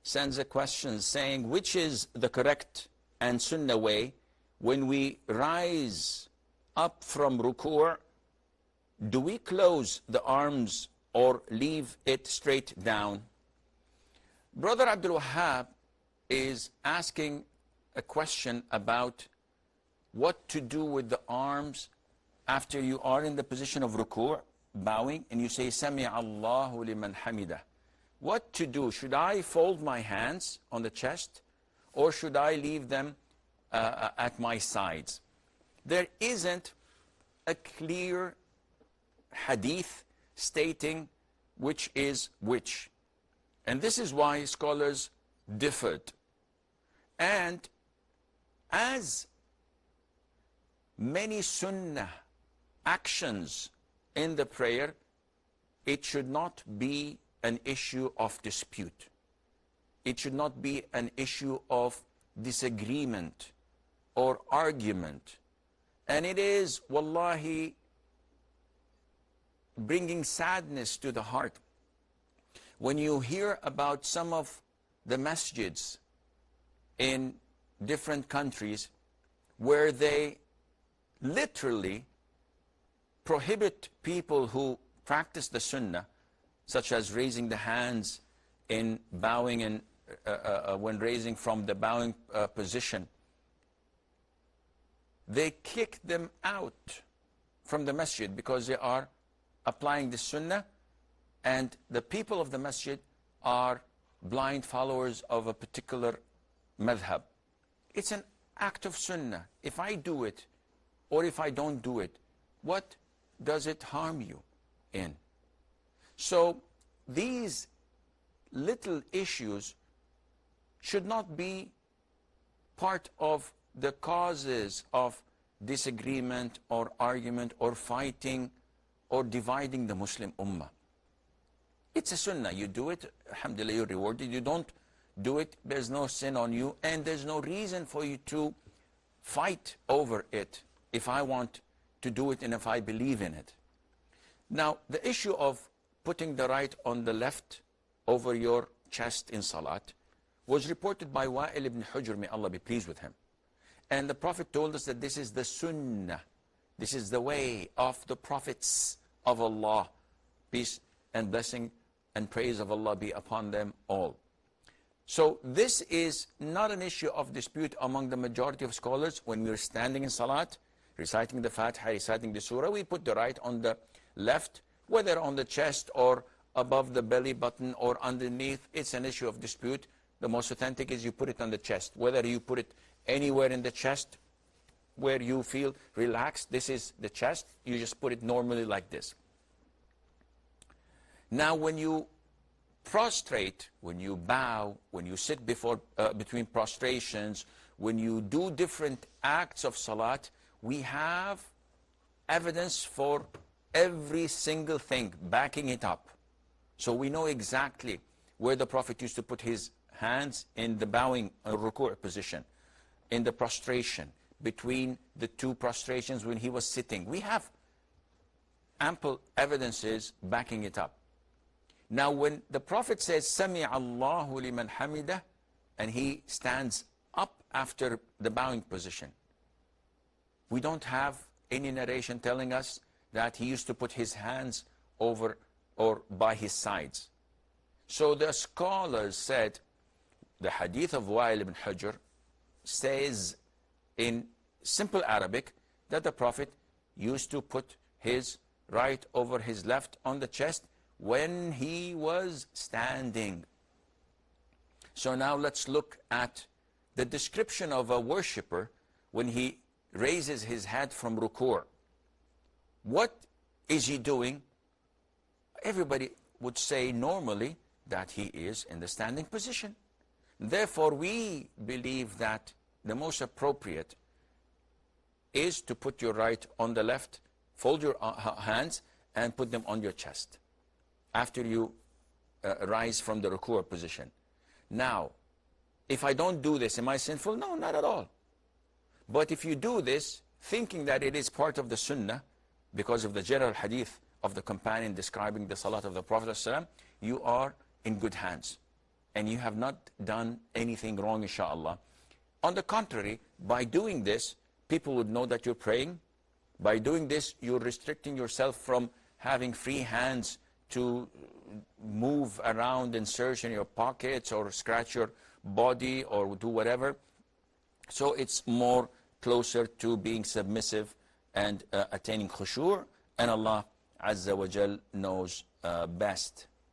sends a question saying, which is the correct and sunnah way when we rise up from ruku'? Do we close the arms or leave it straight down? Brother Abdul Wahab is asking a question about what to do with the arms after you are in the position of ruku', bowing, and you say, Sami Allahu liman hamidah. What to do? Should I fold my hands on the chest, or should I leave them at my sides? There isn't a clear hadith stating which is which. And this is why scholars differed. And as many sunnah actions in the prayer, it should not be an issue of dispute. It should not be an issue of disagreement or argument. And it is, wallahi, bringing sadness to the heart when you hear about some of the masjids in different countries where they literally prohibit people who practice the sunnah, such as raising the hands in bowing and when raising from the bowing position. They kick them out from the masjid because they are applying the sunnah, and the people of the masjid are blind followers of a particular madhab. It's an act of sunnah. If I do it or if I don't do it, what does it harm you in? So these little issues should not be part of the causes of disagreement or argument or fighting or dividing the Muslim ummah. It's a sunnah. You do it, alhamdulillah, you're rewarded. You don't do it, there's no sin on you, and there's no reason for you to fight over it if I want to do it and if I believe in it. Now, the issue of putting the right on the left over your chest in salat was reported by Wa'il ibn Hujr, may Allah be pleased with him. And the Prophet told us that this is the sunnah. This is the way of the prophets of Allah. Peace and blessing and praise of Allah be upon them all. So this is not an issue of dispute among the majority of scholars. When we're standing in salat, reciting the Fatiha, reciting the surah, we put the right on the left, whether on the chest or above the belly button or underneath. It's an issue of dispute. The most authentic is you put it on the chest. Whether you put it anywhere in the chest where you feel relaxed, this is the chest, you just put it normally like this. Now when you prostrate, when you bow, when you sit before between prostrations, when you do different acts of salat, we have evidence for every single thing, backing it up. So we know exactly where the Prophet used to put his hands in the bowing ruku' position, in the prostration, between the two prostrations when he was sitting. We have ample evidences backing it up. Now when the Prophet says, Sami Allahu liman hamidah, and he stands up after the bowing position, we don't have any narration telling us that he used to put his hands over or by his sides. So the scholars said, the hadith of Wa'il ibn Hujr says in simple Arabic that the Prophet used to put his right over his left on the chest when he was standing. So now let's look at the description of a worshipper when he raises his head from ruku'. What is he doing? Everybody would say normally that he is in the standing position. Therefore, we believe that the most appropriate is to put your right on the left, fold your hands, and put them on your chest after you rise from the ruku' position. Now, if I don't do this, am I sinful? No, not at all. But if you do this, thinking that it is part of the sunnah, because of the general hadith of the companion describing the salat of the Prophet ﷺ, you are in good hands. and you have not done anything wrong, inshallah. On the contrary, by doing this, people would know that you're praying. By doing this, you're restricting yourself from having free hands to move around and search in your pockets or scratch your body or do whatever. So it's more closer to being submissive and attaining khushu', and Allah Azza wa Jal knows best.